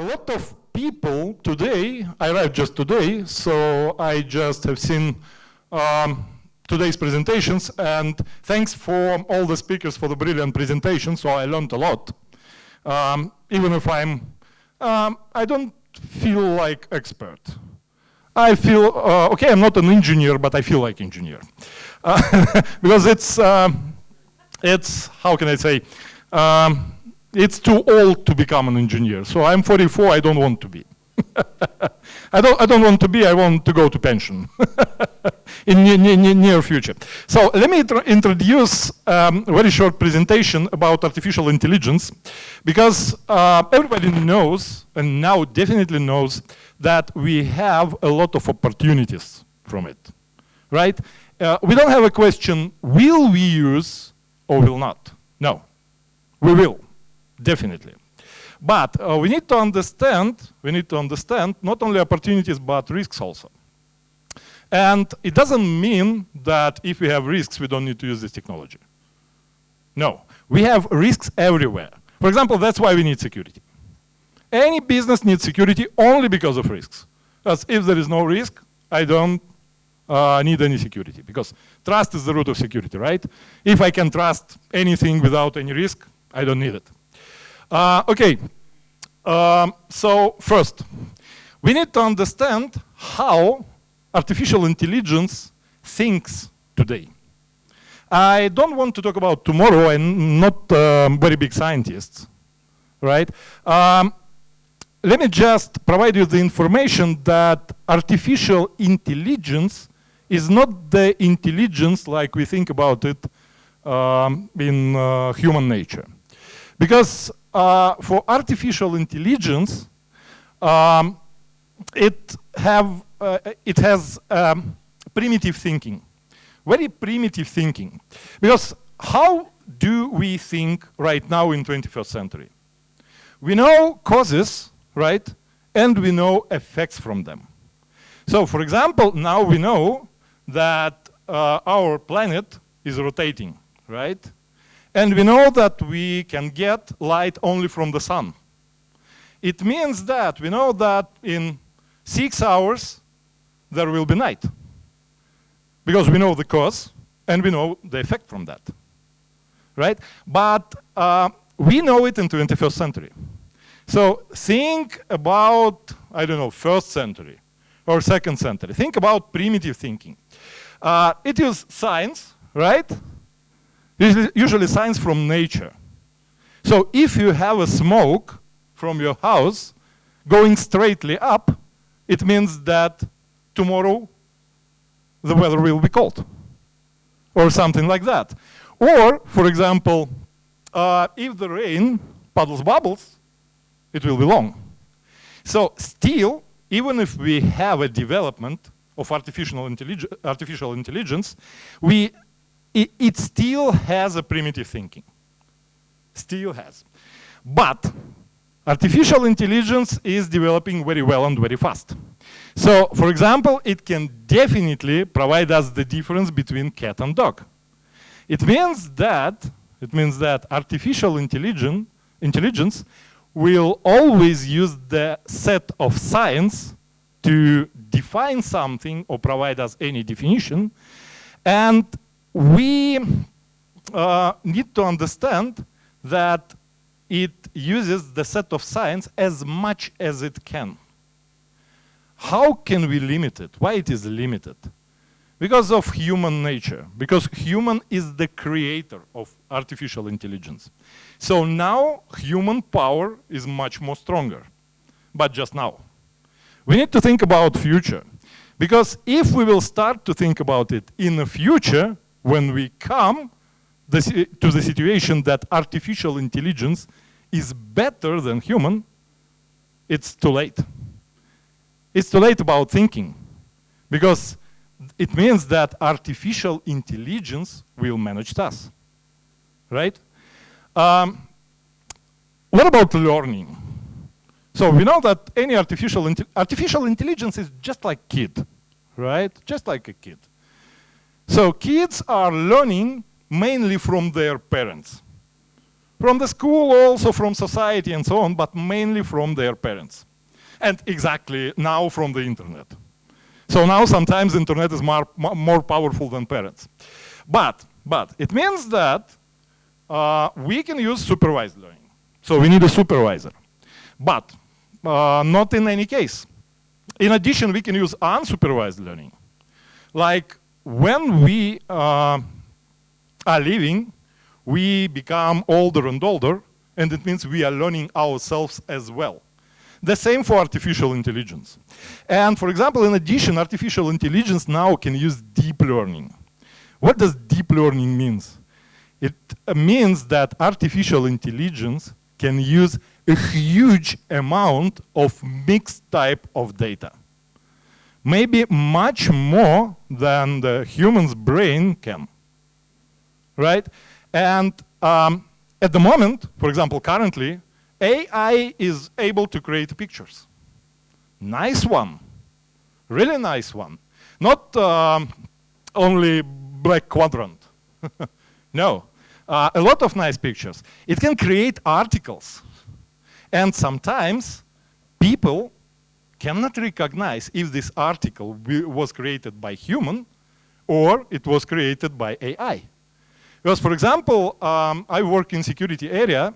a lot of people today, I arrived just today, so I just have seen today's presentations, and thanks for all the speakers for the brilliant presentation, so I learned a lot. Even if I don't feel like expert. I feel, okay, I'm not an engineer, but I feel like engineer. Because it's, how can I say, it's too old to become an engineer. So I'm 44, I don't want to be. I don't want to be, I want to go to pension in near future. So let me introduce a very short presentation about artificial intelligence, because everybody knows, and now definitely knows, that we have a lot of opportunities from it, right? We don't have a question, will we use or will not? No, we will, definitely. But we need to understand not only opportunities, but risks also. And it doesn't mean that if we have risks, we don't need to use this technology. No, we have risks everywhere. For example, that's why we need security. Any business needs security only because of risks. Because if there is no risk, I don't need any security, because trust is the root of security, right? If I can trust anything without any risk, I don't need it. Okay, so first, we need to understand how artificial intelligence thinks today. I don't want to talk about tomorrow, I'm not very big scientist, right? Let me just provide you the information that artificial intelligence is not the intelligence like we think about it in human nature. Because for artificial intelligence, it has primitive thinking, very primitive thinking. Because how do we think right now in 21st century? We know causes, right? And we know effects from them. So for example, now we know that our planet is rotating, right? And we know that we can get light only from the sun. It means that we know that in 6 hours there will be night. Because we know the cause and we know the effect from that, right? But we know it in 21st century. So think about, I don't know, 1st century or 2nd century. Think about primitive thinking. It is science, right? Usually science from nature. So if you have a smoke from your house going straightly up, it means that tomorrow the weather will be cold or something like that. Or, for example, if the rain puddles bubbles, it will be long. So still, even if we have a development of artificial intelligence, it still has a primitive thinking. Still has. But artificial intelligence is developing very well and very fast. So, for example, it can definitely provide us the difference between cat and dog. It means that artificial intelligence will always use the set of science to define something or provide us any definition. And we need to understand that it uses the set of science as much as it can. How can we limit it? Why it is limited? Because of human nature. Because human is the creator of artificial intelligence. So now human power is much more stronger. But just now. We need to think about future. Because if we will start to think about it in the future, when we come to the situation that artificial intelligence is better than human, it's too late. It's too late about thinking. Because it means that artificial intelligence will manage us, right? What about learning? So we know that any artificial intelligence is just like kid, right? Just like a kid. So kids are learning mainly from their parents. From the school, also from society and so on, but mainly from their parents. And exactly now from the internet. So now sometimes internet is more powerful than parents. But it means that we can use supervised learning. So we need a supervisor. But not in any case. In addition, we can use unsupervised learning. Like when we are living, we become older and older, and it means we are learning ourselves as well. The same for artificial intelligence. And for example, in addition, artificial intelligence now can use deep learning. What does deep learning mean? It means that artificial intelligence can use a huge amount of mixed type of data. Maybe much more than the human's brain can, right? And at the moment, for example, currently, AI is able to create pictures. Nice one, really nice one. Not only black quadrant, no. A lot of nice pictures. It can create articles. And sometimes people cannot recognize if this article was created by human or it was created by AI. Because, for example, I work in security area,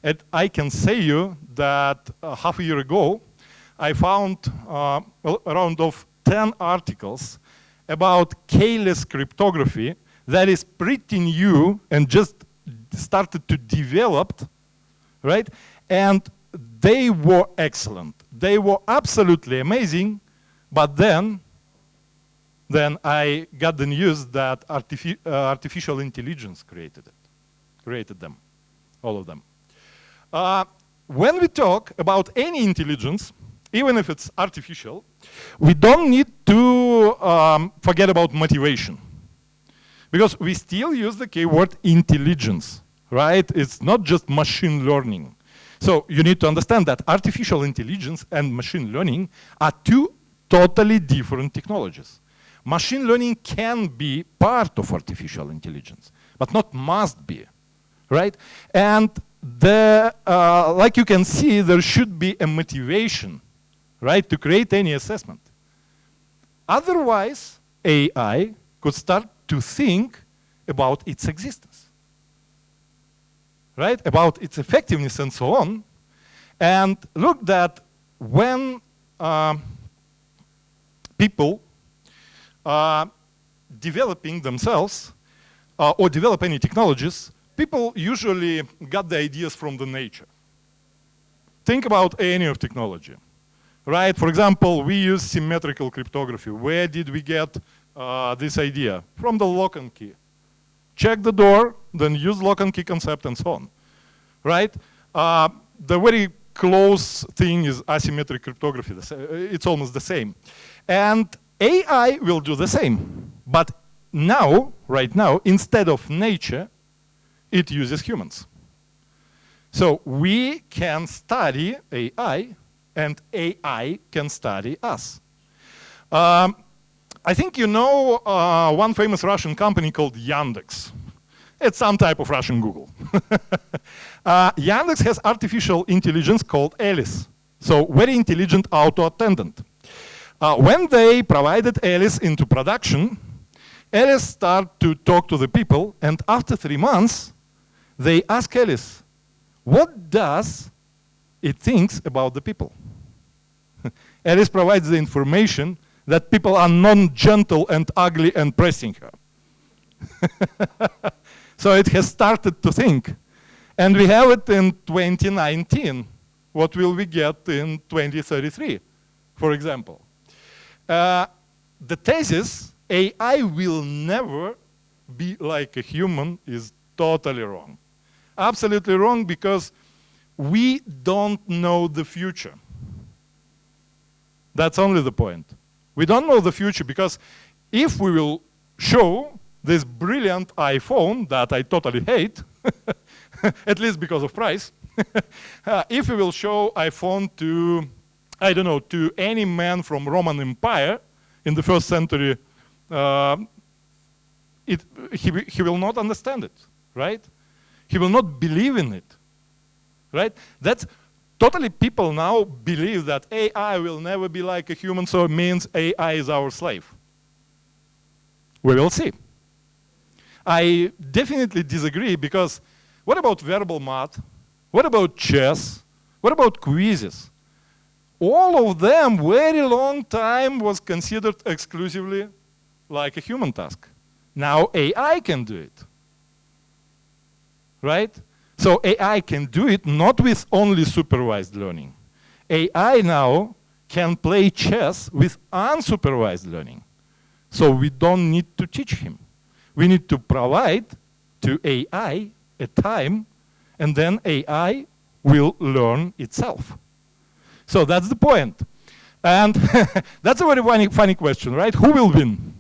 and I can say you that half a year ago, I found around of 10 articles about keyless cryptography that is pretty new and just started to develop, right? And they were excellent. They were absolutely amazing, but then I got the news that artificial intelligence created them, all of them. When we talk about any intelligence, even if it's artificial, we don't need to forget about motivation. Because we still use the keyword intelligence, right? It's not just machine learning. So you need to understand that artificial intelligence and machine learning are two totally different technologies. Machine learning can be part of artificial intelligence, but not must be, right? And like you can see, there should be a motivation, right, to create any assessment. Otherwise, AI could start to think about its existence, right? About its effectiveness and so on. And look that when people are developing themselves or develop any technologies, people usually got the ideas from the nature. Think about any of technology, right? For example, we use symmetrical cryptography. Where did we get this idea? From the lock and key. Check the door, then use lock and key concept and so on, right? The very close thing is asymmetric cryptography. It's almost the same. And AI will do the same. But now, right now, instead of nature, it uses humans. So we can study AI, and AI can study us. I think you know one famous Russian company called Yandex. It's some type of Russian Google. Yandex has artificial intelligence called Alice. So very intelligent auto attendant. When they provided Alice into production, Alice started to talk to the people, and after 3 months, they ask Alice, what does it thinks about the people? Alice provides the information that people are non-gentle and ugly and pressing her. So it has started to think. And we have it in 2019. What will we get in 2033, for example? The thesis, AI will never be like a human, is totally wrong. Absolutely wrong, because we don't know the future. That's only the point. We don't know the future, because if we will show this brilliant iPhone that I totally hate, at least because of price, if we will show iPhone to, I don't know, to any man from Roman Empire in the 1st century, he will not understand it, right? He will not believe in it, right? That's totally people now believe that AI will never be like a human, so it means AI is our slave. We will see. I definitely disagree because what about verbal math? What about chess? What about quizzes? All of them, very long time, was considered exclusively like a human task. Now AI can do it, right? So AI can do it not with only supervised learning. AI now can play chess with unsupervised learning. So we don't need to teach him. We need to provide to AI a time, and then AI will learn itself. So that's the point. And that's a very funny question, right? Who will win?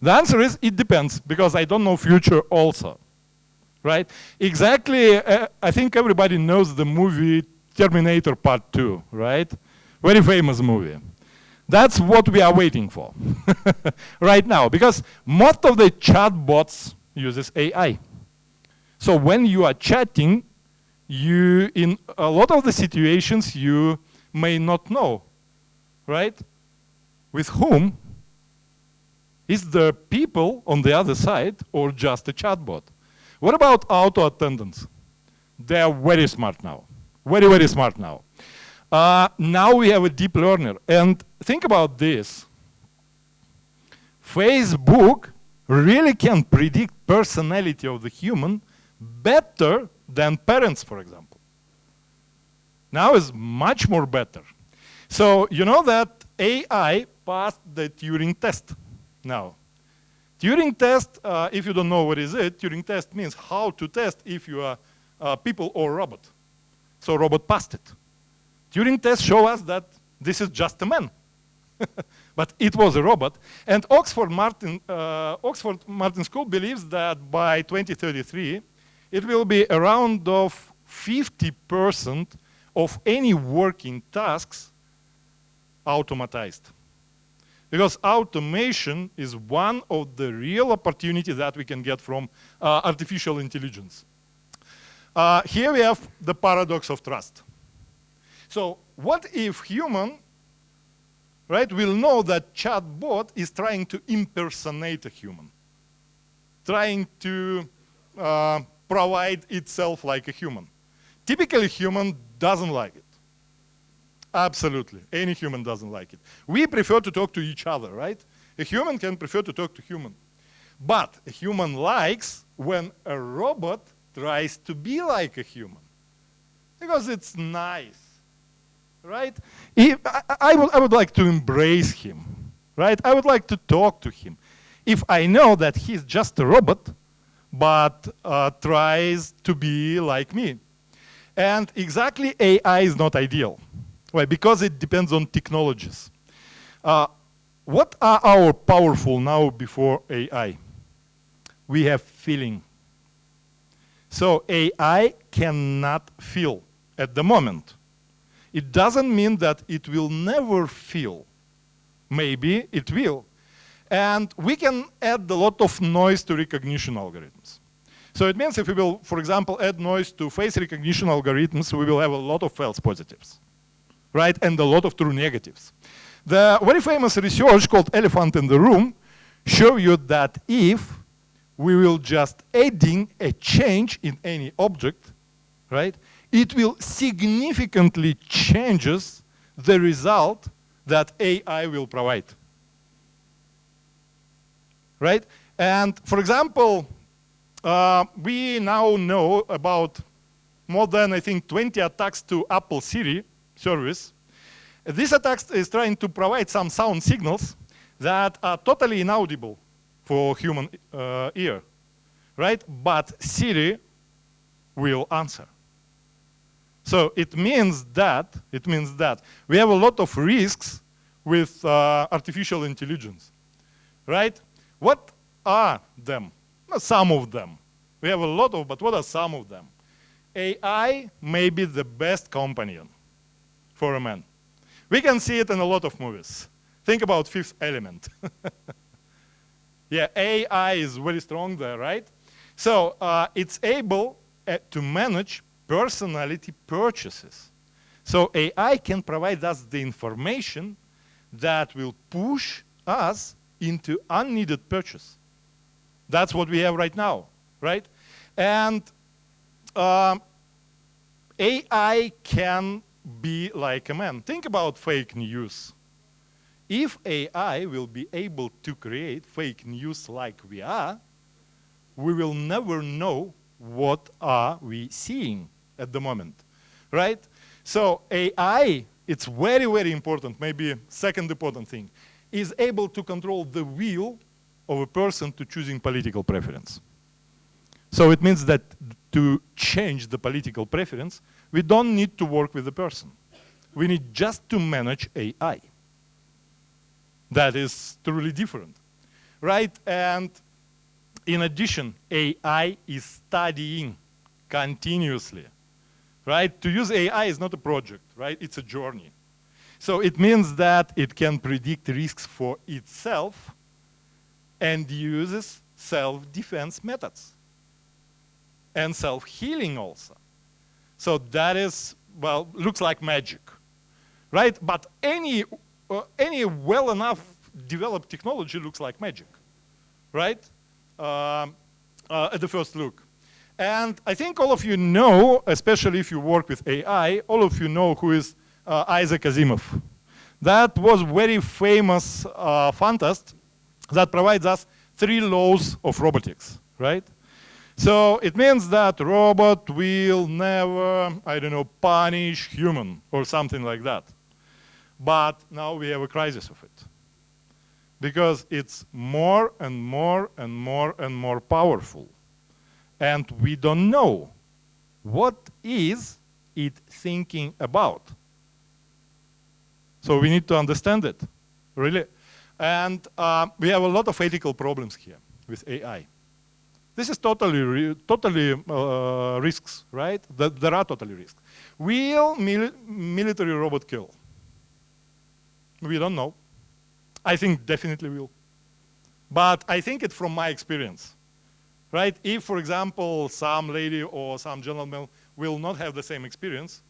The answer is it depends, because I don't know future also, right? Exactly, I think everybody knows the movie Terminator Part 2, right? Very famous movie. That's what we are waiting for right now, because most of the chatbots uses AI. So when you are chatting, you, in a lot of the situations, you may not know, right? With whom is the people on the other side or just a chatbot? What about auto attendants? They are very smart now, very, very smart now. Now we have a deep learner, and think about this. Facebook really can predict personality of the human better than parents, for example. Now is much more better. So you know that AI passed the Turing test now. Turing test, if you don't know what is it, Turing test means how to test if you are people or robot. So robot passed it. Turing test show us that this is just a man. But it was a robot. And Oxford Martin School believes that by 2033, it will be around of 50% of any working tasks automatized. Because automation is one of the real opportunities that we can get from artificial intelligence. Here we have the paradox of trust. So what if human, right, will know that chatbot is trying to impersonate a human, trying to provide itself like a human? Typically, human doesn't like it. Absolutely, any human doesn't like it. We prefer to talk to each other, right? A human can prefer to talk to human. But a human likes when a robot tries to be like a human, because it's nice, right? I would like to embrace him, right? I would like to talk to him. If I know that he's just a robot, but tries to be like me. And exactly AI is not ideal. Why? Because it depends on technologies. What are our powerful now before AI? We have feeling. So AI cannot feel at the moment. It doesn't mean that it will never feel. Maybe it will. And we can add a lot of noise to recognition algorithms. So it means if we will, for example, add noise to face recognition algorithms, we will have a lot of false positives, right? And a lot of true negatives. The very famous research called Elephant in the Room show you that if we will just adding a change in any object, right, it will significantly changes the result that AI will provide, right? And for example, we now know about more than, I think, 20 attacks to Apple Siri service. This attack is trying to provide some sound signals that are totally inaudible for human ear, right? But Siri will answer. So it means that we have a lot of risks with artificial intelligence, right? What are them? Some of them. We have a lot of, but what are some of them? AI may be the best companion for a man. We can see it in a lot of movies. Think about Fifth Element. Yeah, AI is very strong there, right? So it's able to manage personality purchases. So AI can provide us the information that will push us into unneeded purchase. That's what we have right now, right? And AI can be like a man. Think about fake news. If AI will be able to create fake news like we are, we will never know what are we seeing at the moment, right? So AI, it's very, very important, maybe second important thing, is able to control the will of a person to choosing political preference. So it means that to change the political preference, we don't need to work with the person. We need just to manage AI. That is truly different, right? And in addition, AI is studying continuously, right? To use AI is not a project, right? It's a journey. So it means that it can predict risks for itself and uses self-defense methods and self-healing also. So that is, well, looks like magic, right? But any well enough developed technology looks like magic, right? At the first look. And I think all of you know, especially if you work with AI, all of you know who is Isaac Asimov. That was very famous fantast that provides us 3 laws of robotics, right? So it means that robot will never, I don't know, punish human or something like that. But now we have a crisis of it. Because it's more and more and more and more powerful. And we don't know what is it thinking about. So we need to understand it, really. And we have a lot of ethical problems here with AI. This is totally risks, right? There are totally risks. Will military robot kill? We don't know. I think definitely will. But I think it from my experience, right? If, for example, some lady or some gentleman will not have the same experience,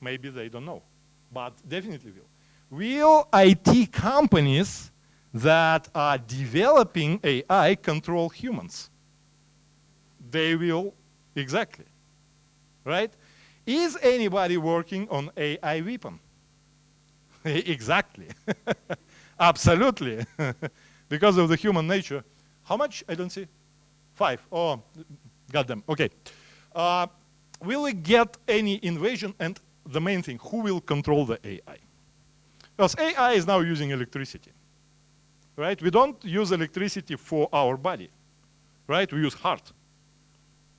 maybe they don't know, but definitely will. Will IT companies that are developing AI control humans? They will, exactly, right? Is anybody working on AI weapon? Exactly, absolutely, because of the human nature. How much? I don't see. 5. Oh, goddamn. Okay. Will we get any invasion? And the main thing, who will control the AI? Because AI is now using electricity, right? We don't use electricity for our body, right? We use heart.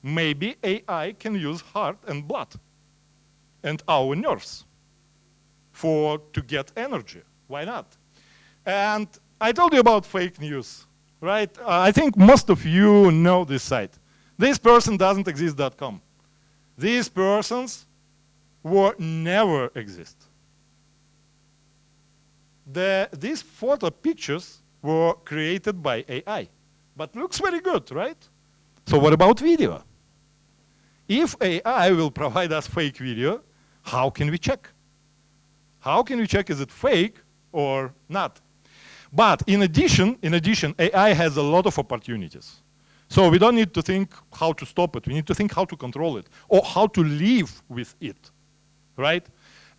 Maybe AI can use heart and blood and our nerves to get energy. Why not? And I told you about fake news, right? I think most of you know this site. This person doesn't exist.com. These persons will never exist. These photo pictures were created by AI, but looks very good, right? So what about video? If AI will provide us fake video, how can we check? How can we check is it fake or not? But in addition, AI has a lot of opportunities. So we don't need to think how to stop it. We need to think how to control it or how to live with it, right?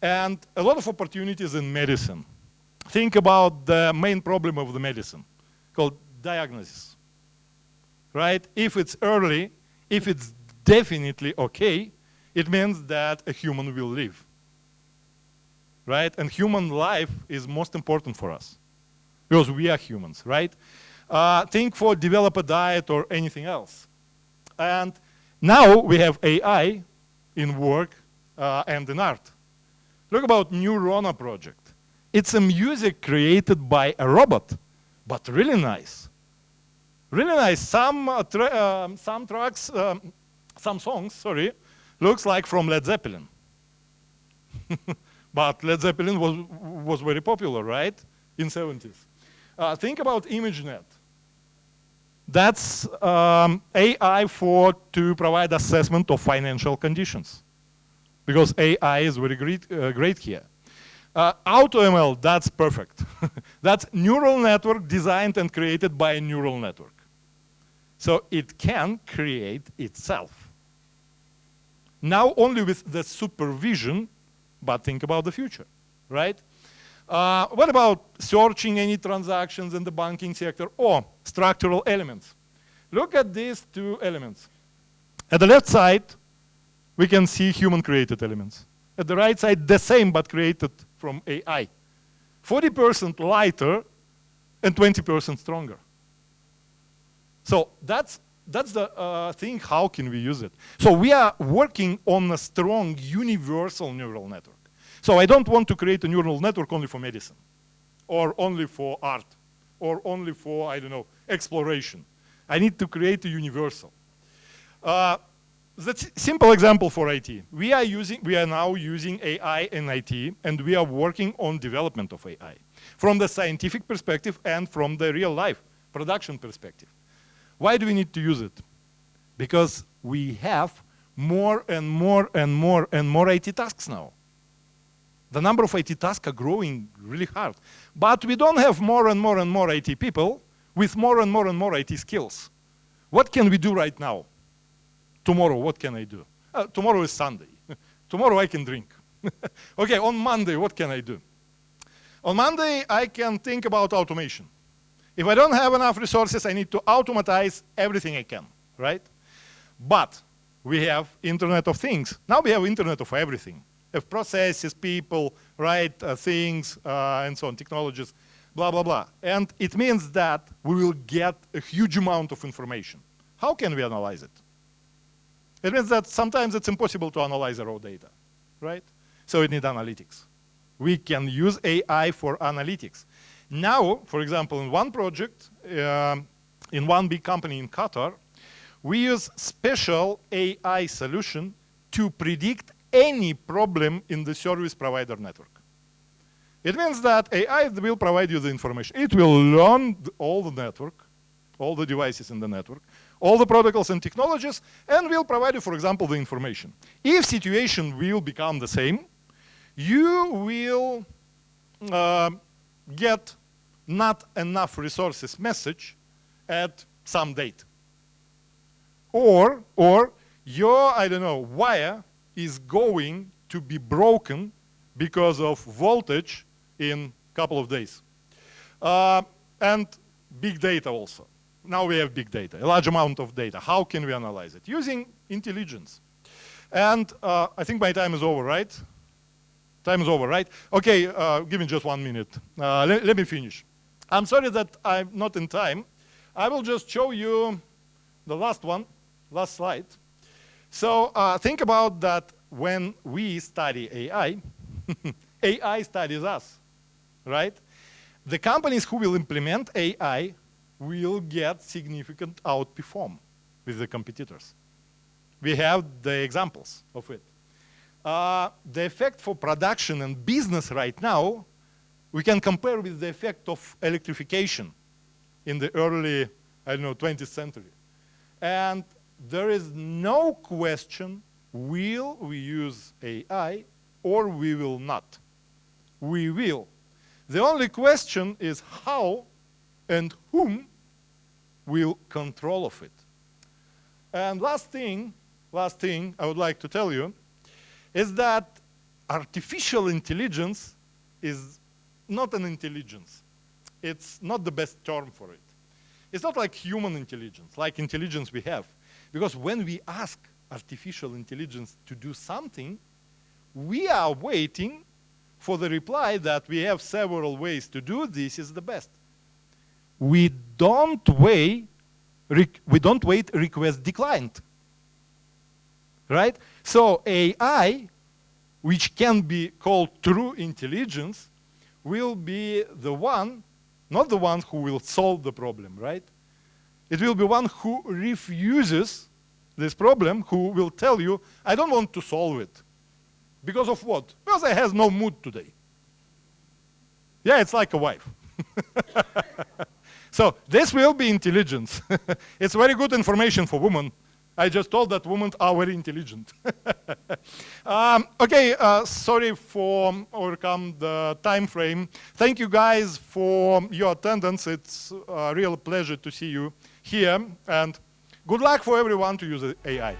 And a lot of opportunities in medicine. Think about the main problem of the medicine called diagnosis, right? If it's early, if it's definitely okay, it means that a human will live, right? And human life is most important for us because we are humans, right? Think for develop a diet or anything else. And now we have AI in work and in art. Look about Neurona project. It's a music created by a robot, but really nice. Really nice. Some tracks, some songs, sorry, looks like from Led Zeppelin. But Led Zeppelin was very popular, right? In 70s. Think about ImageNet. That's AI to provide assessment of financial conditions, because AI is very great here. AutoML, that's perfect. That's neural network designed and created by a neural network. So it can create itself. Now only with the supervision, but think about the future, right? What about searching any transactions in the banking sector or structural elements? Look at these two elements. At the left side, we can see human-created elements. At the right side, the same but created from AI. 40% lighter and 20% stronger. So that's the thing, how can we use it? So we are working on a strong universal neural network. So I don't want to create a neural network only for medicine, or only for art, or only for, I don't know, exploration. I need to create a universal. That's a simple example for IT. We are now using AI in IT, and we are working on development of AI from the scientific perspective and from the real life production perspective. Why do we need to use it? Because we have more and more and more and more IT tasks now. The number of IT tasks are growing really hard. But we don't have more and more and more IT people with more and more and more IT skills. What can we do right now? Tomorrow, what can I do? Tomorrow is Sunday. Tomorrow I can drink. Okay, on Monday, what can I do? On Monday, I can think about automation. If I don't have enough resources, I need to automatize everything I can, right? But we have Internet of Things. Now we have Internet of everything. Of processes, people, right, things, and so on, technologies, blah, blah, blah. And it means that we will get a huge amount of information. How can we analyze it? It means that sometimes it's impossible to analyze the raw data, right? So we need analytics. We can use AI for analytics. Now, for example, in one project, in one big company in Qatar, we use special AI solution to predict any problem in the service provider network. It means that AI will provide you the information. It will learn all the network, all the devices in the network, all the protocols and technologies, and will provide you, for example, the information. If situation will become the same, you will get not enough resources message at some date. Or your, I don't know, wire is going to be broken because of voltage in a couple of days. And big data also. Now we have big data, a large amount of data. How can we analyze it? Using intelligence. And I think my time is over, right? Time is over, right? Okay, give me just 1 minute. Let me finish. I'm sorry that I'm not in time. I will just show you the last one, last slide. So think about that when we study AI, AI studies us, right? The companies who will implement AI will get significant outperform with the competitors. We have the examples of it. The effect for production and business right now, we can compare with the effect of electrification in the early, I don't know, 20th century. And there is no question, will we use AI or we will not? We will. The only question is how and whom will control of it. And last thing I would like to tell you is that artificial intelligence is not an intelligence. It's not the best term for it. It's not like human intelligence, like intelligence we have. Because when we ask artificial intelligence to do something, we are waiting for the reply that we have several ways to do this is the best. We don't wait request declined. Right? So AI, which can be called true intelligence, will be the one, not the one who will solve the problem, right? It will be one who refuses this problem, who will tell you, I don't want to solve it. Because of what? Because I have no mood today. Yeah, it's like a wife. So this will be intelligence. It's very good information for women. I just told that women are very intelligent. Okay, sorry for overcome the time frame. Thank you guys for your attendance. It's a real pleasure to see you here. And good luck for everyone to use AI.